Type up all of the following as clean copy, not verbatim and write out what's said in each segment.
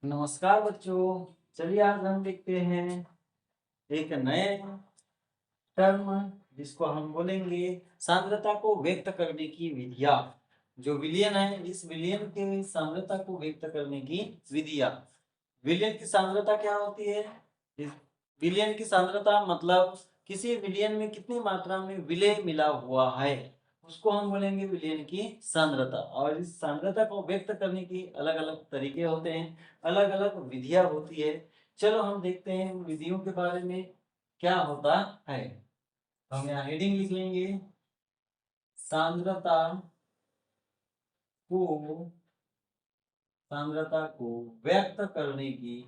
नमस्कार बच्चों। चलिए आज हम देखते हैं एक नए टर्म जिसको हम बोलेंगे सांद्रता को व्यक्त करने की विधियां। जो विलयन है इस विलयन के सांद्रता को व्यक्त करने की विधियां। विलयन की सांद्रता क्या होती है? इस विलयन की सांद्रता मतलब किसी विलयन में कितनी मात्रा में विलय मिला हुआ है उसको हम बोलेंगे विलयन की सांद्रता। और इस सांद्रता को व्यक्त करने की अलग अलग तरीके होते हैं, अलग अलग विधियां होती है। चलो हम देखते हैं उन विधियों के बारे में क्या होता है। हम यहाँ हेडिंग लिख लेंगे, सांद्रता को सांद्रता को व्यक्त करने की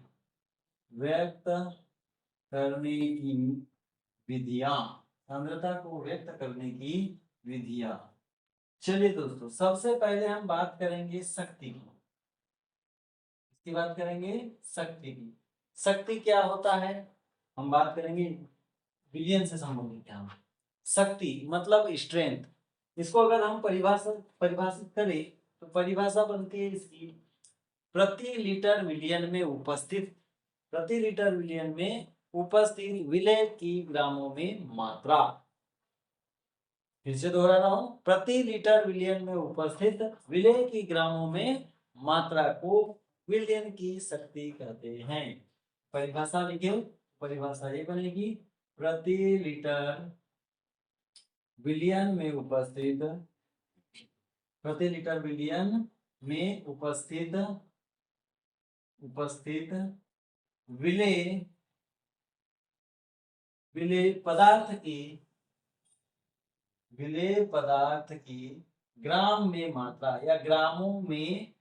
विधियां। सांद्रता को व्यक्त करने की विधियां। चलिए दोस्तों, सबसे पहले हम बात करेंगे शक्ति की। इसकी बात करेंगे शक्ति की। शक्ति क्या होता है हम बात करेंगे, विलयन से संबंधित है। शक्ति मतलब स्ट्रेंथ। इसको अगर हम परिभाषित करें तो परिभाषा बनती है इसकी, प्रति लीटर विलयन में उपस्थित विलय की ग्रामों में मात्रा। फिर से दोहरा रहा हूं, प्रति लीटर विलयन में उपस्थित विलय की ग्रामों में मात्रा को विलयन की शक्ति कहते हैं। परिभाषा लिखे, परिभाषा ये बनेगी, प्रति लीटर विलयन में उपस्थित विलय विलय पदार्थ की ग्राम में मात्रा या ग्रामों में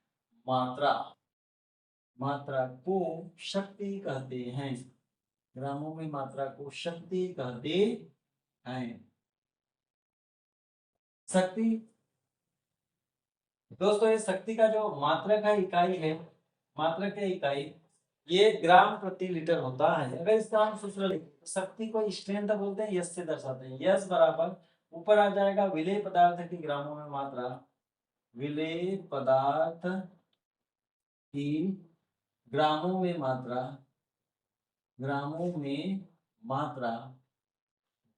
मात्रा को शक्ति कहते हैं। ग्रामों में मात्रा को शक्ति कहते हैं। शक्ति दोस्तों, ये शक्ति का जो मात्रक है इकाई है, मात्रक है इकाई, ये ग्राम प्रति लीटर होता है। अगर इसका हम सूत्र लिखें तो शक्ति को स्ट्रेंथ बोलते हैं, यश से दर्शाते हैं। यश बराबर ऊपर आ जाएगा विलेय पदार्थ की ग्रामों में मात्रा, विलेय पदार्थ की ग्रामों में मात्रा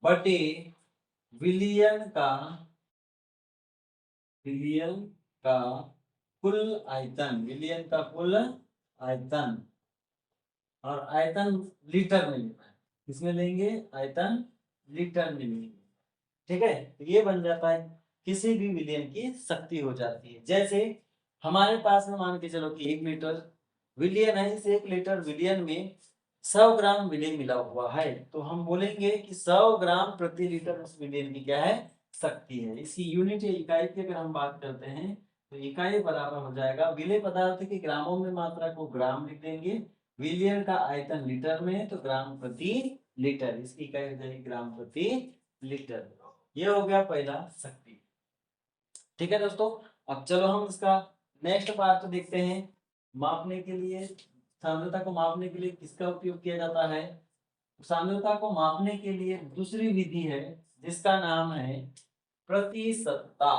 बटे विलयन का कुल आयतन। और आयतन लीटर में लेना है, किसमें लेंगे? आयतन लीटर में लेंगे। ठीक है, तो ये बन जाता है किसी भी विलयन की शक्ति हो जाती है। जैसे हमारे पास में मान के चलो कि 1 लीटर विलयन है, इस 1 लीटर विलयन में 100 ग्राम विलय मिला हुआ है, तो हम बोलेंगे कि 100 ग्राम प्रति लीटर उस विलयन की क्या है? शक्ति है। इसकी यूनिट या इकाई की अगर हम बात करते हैं तो इकाई बराबर हो जाएगा विलय पदार्थ की ग्रामों में मात्रा को ग्राम लिख देंगे, विलयन का आयतन लीटर में तो ग्राम प्रति लीटर, इसकी इकाई हो जाएगी ग्राम प्रति लीटर। ये हो गया पहला शक्ति। ठीक है दोस्तों, अब चलो हम इसका नेक्स्ट पार्ट देखते हैं। मापने के लिए, सांद्रता को मापने के लिए किसका उपयोग किया जाता है? सांद्रता को मापने के लिए दूसरी विधि है जिसका नाम है प्रतिशतता।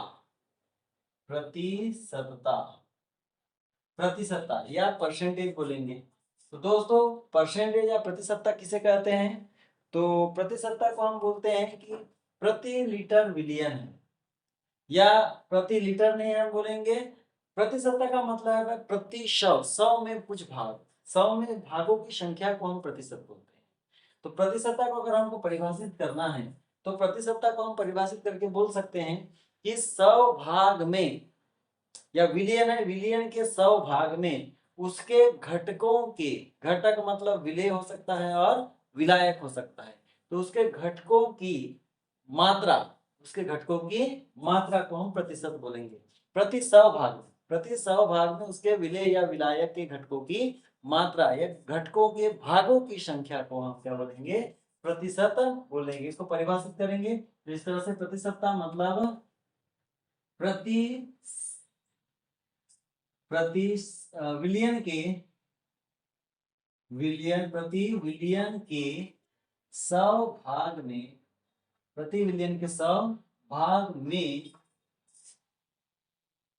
प्रतिशतता या परसेंटेज बोलेंगे। तो दोस्तों, परसेंटेज या प्रतिशतता किसे कहते हैं? तो प्रतिशतता को हम बोलते हैं कि प्रति लीटर विलयन है, या प्रति लीटर नहीं हम बोलेंगे, प्रतिशतता का मतलब है प्रति 100 में कुछ भाग, 100 में भागों की संख्या को हम प्रतिशत बोलते हैं। तो प्रतिशतता को अगर हमको परिभाषित करना है तो प्रतिशतता को हम परिभाषित करके बोल सकते हैं कि 100 भाग में, या विलयन है, विलयन के 100 भाग में उसके घटकों के, घटक मतलब विलय हो सकता है और विलायक हो सकता है, तो उसके घटकों की मात्रा को हम प्रतिशत बोलेंगे। प्रति 100 भाग में उसके विलय या विलायक के घटकों की मात्रा या घटकों के भागों की संख्या को हम क्या बोलेंगे? प्रतिशत बोलेंगे। इसको परिभाषित करेंगे तो इस तरह से, प्रतिशतता मतलब प्रति विलयन के 100 भाग में, प्रति विलयन के 100 भाग में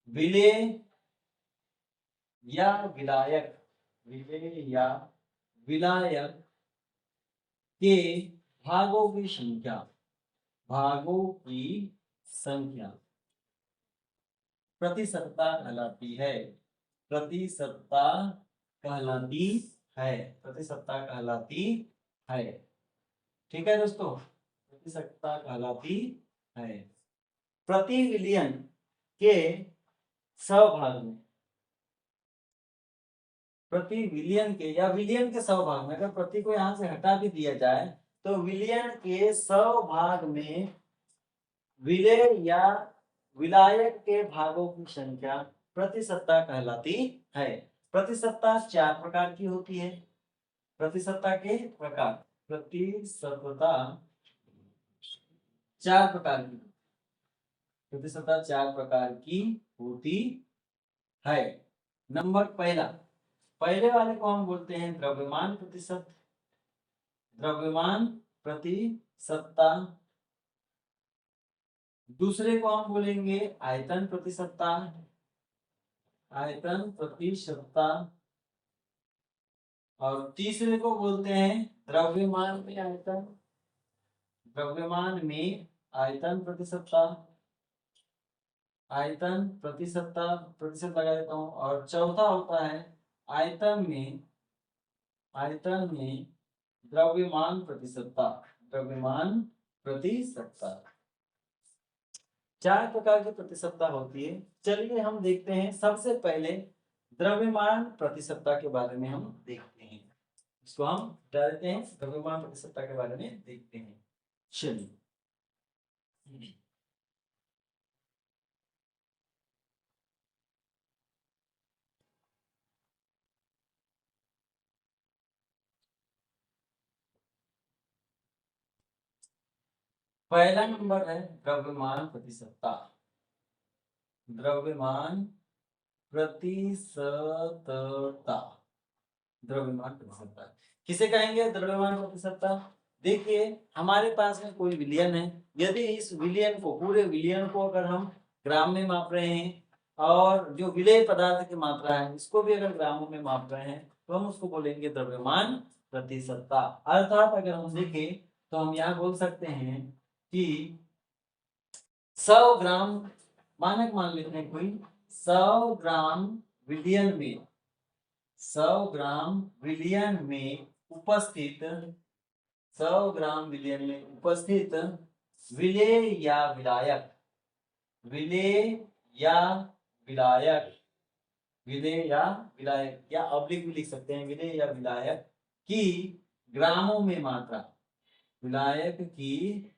विलय या विलायक विलेय या विलायक के भागों की संख्या, भागों की संख्या प्रतिशतता कहलाती है, प्रतिशतता कहलाती है, प्रतिशतता कहलाती है। ठीक है दोस्तों, प्रतिशतता कहलाती है। प्रति विलियन के 100 भाग में, प्रति विलियन के या विलियन के 100 भाग में, अगर प्रति को यहां से हटा भी दिया जाए तो विलियन के 100 भाग में विलेय या विलायक के भागों की संख्या प्रतिशतता कहलाती है। प्रतिशतता 4 प्रकार की होती है। प्रतिशतता के प्रकार, प्रतिशतता 4 प्रकार की, प्रतिशतता 4 प्रकार की होती है। नंबर पहला, पहले वाले को हम बोलते हैं द्रव्यमान प्रतिशत, द्रव्यमान प्रतिशतता। दूसरे को हम बोलेंगे आयतन प्रतिशतता, आयतन प्रतिशतता। और तीसरे को बोलते हैं द्रव्यमान में आयतन, द्रव्यमान में आयतन प्रतिशतता, आयतन प्रतिशतता, प्रतिशत लगा देता हूं। और चौथा होता है आयतन में, आयतन में द्रव्यमान प्रतिशतता, द्रव्यमान प्रतिशतता। 4 प्रकार की प्रतिशतता होती है। चलिए हम देखते हैं, सबसे पहले द्रव्यमान प्रतिशतता के बारे में हम देखते हैं। इसको हम हटा देते हैं, द्रव्यमान प्रतिशतता के बारे में देखते हैं। चलिए, पहला नंबर है द्रव्यमान प्रतिशतता, द्रव्यमान प्रतिशतता, द्रव्यमान प्रतिशतता किसे कहेंगे द्रव्यमान प्रतिशतता? देखिए, हमारे पास में कोई विलियन है, यदि इस विलियन को, पूरे विलियन को अगर हम ग्राम में माप रहे हैं और जो विलेय पदार्थ की मात्रा है इसको भी अगर ग्रामों में माप रहे हैं तो हम उसको बोलेंगे द्रव्यमान प्रतिशतता। अर्थात अगर हम देखें तो हम यहाँ बोल सकते हैं कि 100 ग्राम, मानक मान लेते हैं कोई, 100 ग्राम विलियन में, 100 ग्राम विलियन में उपस्थित, 100 ग्राम विलियन में उपस्थित विलेय या विलायक, विलेय या विलायक, विलेय या विलायक, या ऑब्लिक भी लिख सकते हैं, विलेय या विलायक की ग्रामों में मात्रा, विलायक की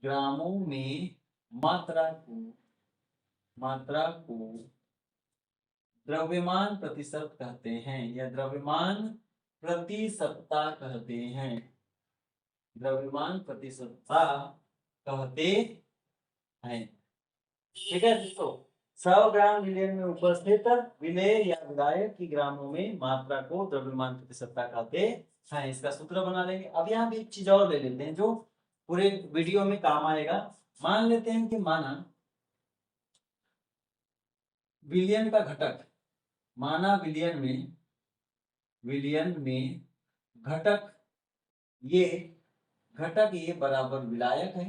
ग्रामों में मात्रा को, मात्रा को द्रव्यमान प्रतिशत कहते हैं या द्रव्यमान प्रतिशतता कहते हैं, द्रव्यमान प्रतिशतता कहते हैं। ठीक है दोस्तों, 100 ग्राम विलियन में उपस्थित विलेय या विलायक की ग्रामों में मात्रा को द्रव्यमान प्रतिशतता कहते हैं। इसका सूत्र बना लेंगे। अब यहाँ भी एक चीज और ले लेते हैं जो पूरे वीडियो में काम आएगा। मान लेते हैं कि माना विलियन का घटक, माना विलियन में, विलियन में घटक ये, घटक ये बराबर विलायक है,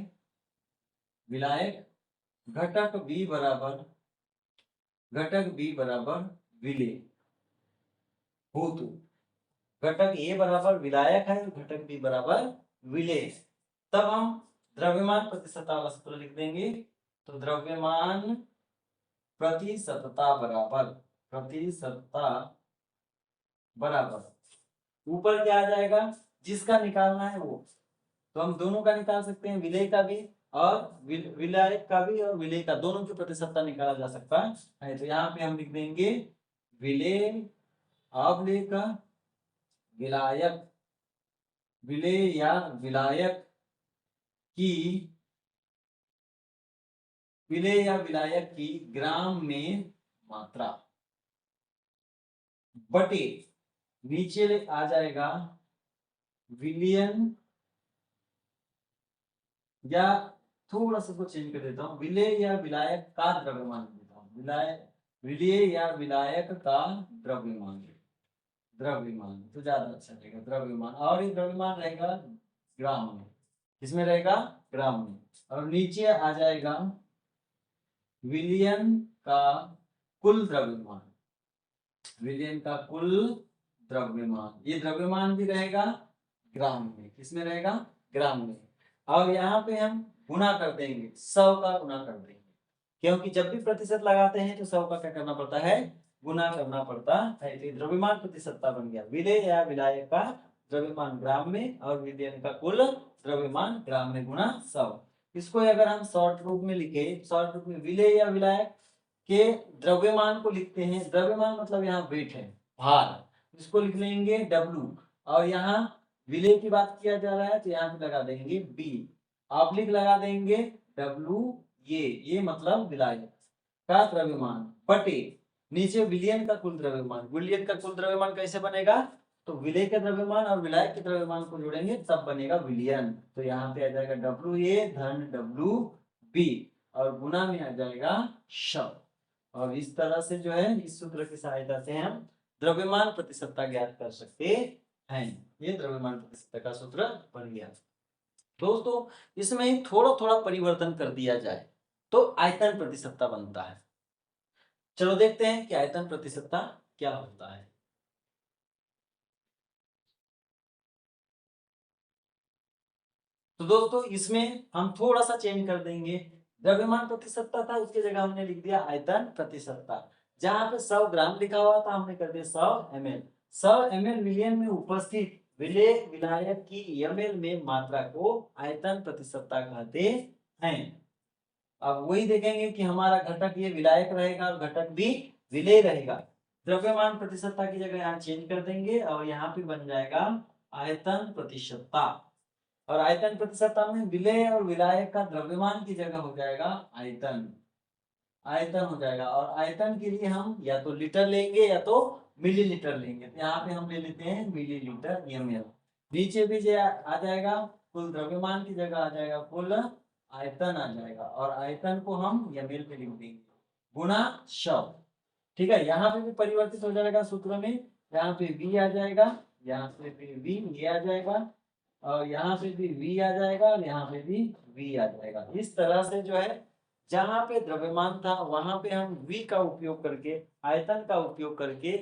विलायक, घटक बी बराबर, घटक बी बराबर विलेय हो, तो घटक ए बराबर विलायक है, घटक बी बराबर विलेय, तब हम द्रव्यमान प्रतिशतता वाला सूत्र लिख देंगे। तो द्रव्यमान प्रतिशतता बराबर, प्रतिशतता बराबर ऊपर क्या आ जाएगा, जिसका निकालना है वो, तो हम दोनों का निकाल सकते हैं, विलेय का भी और विलायक का भी, और विलेय का, दोनों की प्रतिशतता निकाला जा सकता है। तो यहाँ पे हम लिख देंगे विलेय ऑब्लिक विलायक, विलेय या विलायक की, विलेय या विलायक की ग्राम में मात्रा बटे, नीचे आ जाएगा विलियन, या थोड़ा सा कुछ चेंज कर देता हूँ, विलेय या विलायक का द्रव्यमान देता हूँ, विलेय या विलायक का द्रव्यमान, द्रव्यमान तो ज्यादा अच्छा रहेगा, द्रव्यमान। और ये द्रव्यमान रहेगा ग्राम में, किसमें रहेगा, ग्राम में। और नीचे आ जाएगा विलियन का कुल द्रव्यमान, विलियन का कुल द्रव्यमान। ये द्रव्यमान भी रहेगा ग्राम में, किसमें रहेगा, ग्राम में। और यहाँ पे हम गुना कर देंगे, 100 का गुना कर देंगे, क्योंकि जब भी प्रतिशत लगाते हैं तो 100 का क्या करना पड़ता है, गुना करना पड़ता है। तो द्रव्यमान प्रतिशतता बन गया, विलेय या विलायक का द्रव्यमान ग्राम में और विलयन का कुल द्रव्यमान ग्राम में गुना 100। इसको अगर हम शॉर्ट रूप में लिखे, शॉर्ट रूप में विलेय या विलायक के द्रव्यमान को लिखते हैं, द्रव्यमान मतलब यहाँ वेट है, भार, इसको लिख लेंगे W। और यहाँ विलेय की बात किया जा रहा है तो यहाँ पे लगा देंगे B, ऑब्लिक लगा देंगे W। ये मतलब विलायक का द्रव्यमान बटे नीचे विलियन का कुल द्रव्यमान। विलियन का कुल द्रव्यमान कैसे बनेगा, तो विलेय के द्रव्यमान और विलायक के द्रव्यमान को जोड़ेंगे तब बनेगा विलियन। तो यहाँ पे आ जाएगा WA धन WB और गुना में आ जाएगा 100। और इस तरह से जो है इस सूत्र की सहायता से हम द्रव्यमान प्रतिशतता ज्ञात कर सकते हैं। ये द्रव्यमान प्रतिशतता का सूत्र बन गया। दोस्तों इसमें थोड़ा थोड़ा परिवर्तन कर दिया जाए तो आयतन प्रतिशतता बनता है। चलो देखते हैं कि आयतन प्रतिशतता क्या होता है। तो दोस्तों इसमें हम थोड़ा सा चेंज कर देंगे, द्रव्यमान प्रतिशतता था उसकी जगह हमने लिख दिया आयतन प्रतिशतता। जहां पे 100 ग्राम लिखा हुआ था हमने कर दिया 100 ml। 100 ml विलियन में उपस्थित विलेय विलायक की ml में मात्रा को आयतन प्रतिशतता कहते हैं। अब वही देखेंगे कि हमारा घटक ये विलायक रहेगा और घटक भी विलेय रहेगा। द्रव्यमान प्रतिशतता की जगह यहाँ चेंज कर देंगे और यहाँ पे बन जाएगा आयतन प्रतिशतता। और आयतन प्रतिशतता में विलेय और विलायक का द्रव्यमान की जगह हो जाएगा आयतन, आयतन हो जाएगा। और आयतन के लिए हम या तो लीटर लेंगे या तो मिलीलीटर लेंगे। तो यहाँ पे हम ले लेते हैं मिलीलीटर ml। नीचे भी आ जाएगा कुल द्रव्यमान की जगह आ जाएगा कुल आयतन आ जाएगा और आयतन को हम ml में लिख देंगे गुना 100। ठीक है, यहाँ पे भी परिवर्तित हो जाएगा सूत्र में, यहाँ पे v आ जाएगा, यहाँ पे भी v ये आ जाएगा और यहाँ पे भी v आ जाएगा और यहाँ पे भी v आ जाएगा। इस तरह से जो है जहां पे द्रव्यमान था वहां पे हम v का उपयोग करके, आयतन का उपयोग करके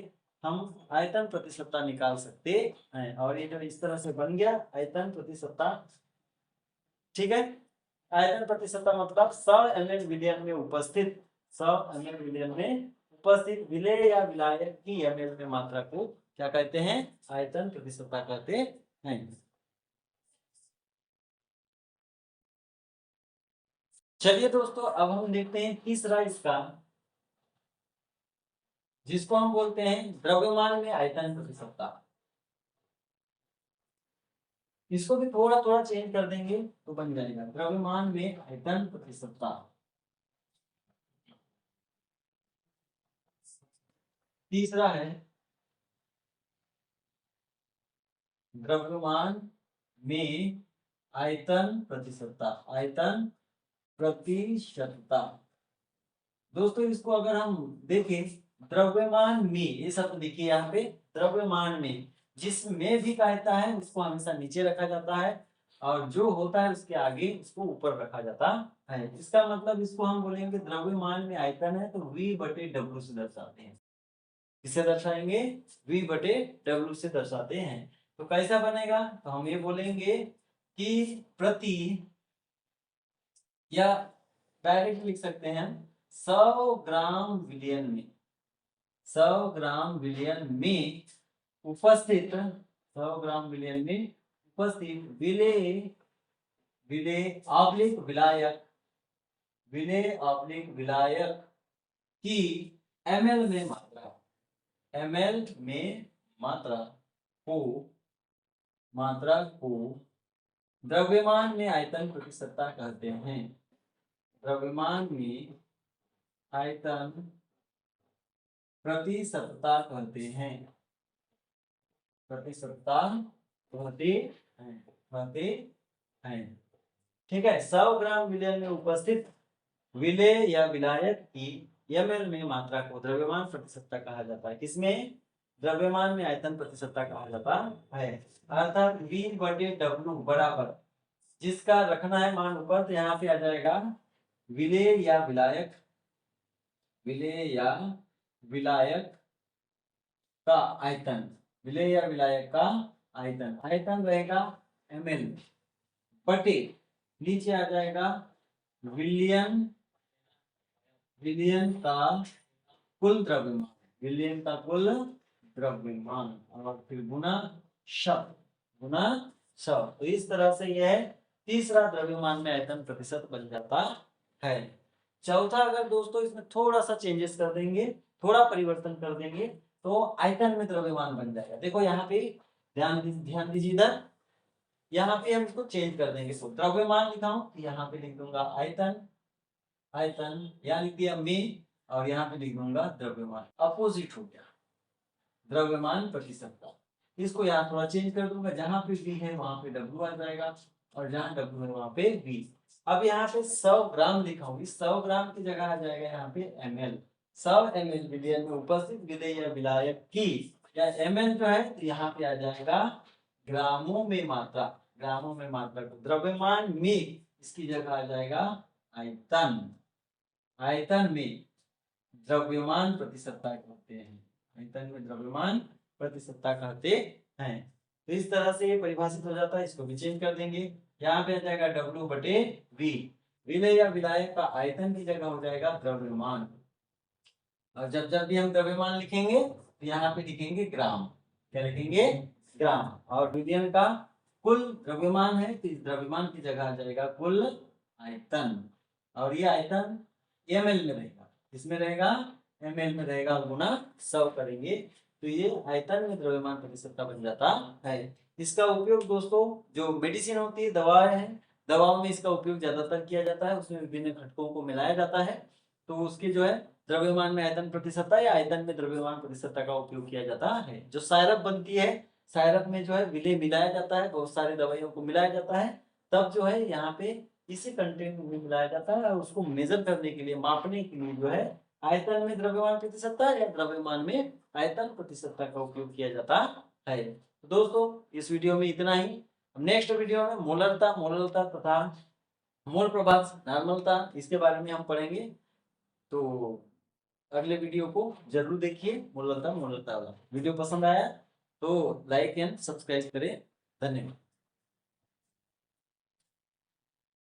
हम आयतन प्रतिशतता निकाल सकते हैं। और ये जो इस तरह से बन गया आयतन प्रतिशतता। ठीक है, आयतन प्रतिशतता मतलब 100 ml विलयन में उपस्थित, 100 ml विलयन में उपस्थित विलेय या विलायक की ml में मात्रा को क्या कहते हैं, आयतन प्रतिशतता कहते हैं। चलिए दोस्तों अब हम देखते हैं तीसरा इसका, जिसको हम बोलते हैं द्रव्यमान में आयतन प्रतिशतता। इसको भी थोड़ा थोड़ा चेंज कर देंगे तो बन जाएगा द्रव्यमान में आयतन प्रतिशतता। तीसरा है द्रव्यमान में आयतन प्रतिशतता, आयतन प्रतिशतता। दोस्तों इसको अगर हम देखें द्रव्यमान में, ये सब देखिए यहाँ पे द्रव्यमान में, जिसमें भी कहता है उसको हमेशा नीचे रखा जाता है और जो होता है उसके आगे उसको ऊपर रखा जाता है। इसका मतलब इसको हम बोलेंगे द्रव्यमान में आयतन है तो V बटे W से दर्शाते हैं। किसे दर्शाएंगे, V बटे W से दर्शाते हैं। तो कैसा बनेगा, तो हम ये बोलेंगे कि प्रति, या डायरेक्ट लिख सकते हैं 100 ग्राम विलियन में, 100 ग्राम विलियन में उपस्थित, 100 ग्राम विलियन में उपस्थित विलेय, विलेय ऑब्लिक विलायक, विलेय ऑब्लिक विलायक की ml में मात्रा, ml में मात्रा को, मात्रा को द्रव्यमान में आयतन प्रतिशतता कहते हैं। द्रव्यमान में आयतन प्रतिशतता कहते हैं, प्रतिशतता कहते हैं, कहते हैं। ठीक है, 100 ग्राम विलयन में उपस्थित विलेय या विलायक की ml में मात्रा को द्रव्यमान प्रतिशतता कहा जाता है। किसमें, द्रव्यमान में आयतन प्रतिशतता कहा जाता है। अर्थात V/W बराबर, जिसका रखना है मान ऊपर, तो यहाँ पे आ जाएगा विलेय या विलायक, विलेय या विलायक का आयतन, विलेय या विलायक का आयतन, आयतन रहेगा ml बटे, नीचे आ जाएगा विलियन, विलियन का कुल द्रव्यमान, विलियन का कुल द्रव्यमान, और फिर गुना शब्द, गुना शब्द। तो इस तरह से यह तीसरा द्रव्यमान में आयतन प्रतिशत बन जाता है। चौथा, अगर दोस्तों इसमें थोड़ा सा चेंजेस कर देंगे, थोड़ा परिवर्तन कर देंगे, तो आयतन में द्रव्यमान बन जाएगा। देखो यहाँ पे ध्यान दीजिए इधर, यहाँ पे हम इसको चेंज कर देंगे। तो द्रव्यमान लिखा हूं, यहाँ पे लिख दूंगा आयतन, आयतन यहाँ लिख दिया में, और यहाँ पे लिख दूंगा द्रव्यमान। अपोजिट हो गया द्रव्यमान प्रतिशतता। इसको यहाँ थोड़ा चेंज कर दूंगा, जहां पे V है वहां पे W आ जाएगा, और जहां W है वहां पे V। अब यहाँ पे 100 ग्राम लिखा हूँ, इस 100 ग्राम की जगह आ जाएगा यहाँ पे ml। 100 ml विलयन में उपस्थित विलेय या विलायक की, या ml जो है तो यहाँ पे आ जाएगा ग्रामों में मात्रा, ग्रामों में मात्रा को, द्रव्यमान में इसकी जगह आ जाएगा आयतन, आयतन में द्रव्यमान प्रतिशतता कहते हैं, आयतन में द्रव्यमान प्रतिशतता कहते हैं। तो इस तरह से ये परिभाषित हो जाता है। इसको भी चेंज कर देंगे, यहाँ पे आ जाएगा W बटे V, विलेय या विलायक का आयतन की जगह हो जाएगा द्रव्यमान। और जब जब भी हम द्रव्यमान लिखेंगे तो यहाँ पे लिखेंगे ग्राम, क्या लिखेंगे? ग्राम। और विलयन का कुल द्रव्यमान है, तो इस द्रव्यमान की जगह आ जाएगा कुल आयतन, और ये आयतन ml में रहेगा, इसमें रहेगा ml में रहेगा, गुना 100 करेंगे, तो ये आयतन में द्रव्यमान प्रतिशतता बन जाता है। इसका उपयोग दोस्तों, जो मेडिसिन होती है, दवाएं हैं, दवाओं में इसका उपयोग ज्यादातर किया जाता है, उसमें विभिन्न घटकों को मिलाया जाता है, तो उसके जो है द्रव्यमान में आयतन प्रतिशतता या आयतन में द्रव्यमान प्रतिशतता का उपयोग किया जाता है। जो सायरप बनती है, सायरप में जो है विलेय मिलाया जाता है, बहुत सारी दवाइयों को मिलाया जाता है, तब जो है यहाँ पे इसी कंटेंट में मिलाया जाता है, और उसको मेजर करने के लिए, मापने के लिए जो है आयतन में द्रव्यमान प्रतिशतता या द्रव्यमान में आयतन प्रतिशतता का उपयोग किया जाता है। तो दोस्तों इस वीडियो में इतना ही। नेक्स्ट वीडियो में मोलरता, मोलरता तथा मोल प्रभाव, नॉर्मलता, इसके बारे में हम पढ़ेंगे। तो अगले वीडियो को जरूर देखिए। मोलरता, मोलरता वाला वीडियो पसंद आया तो लाइक एंड सब्सक्राइब करें। धन्यवाद।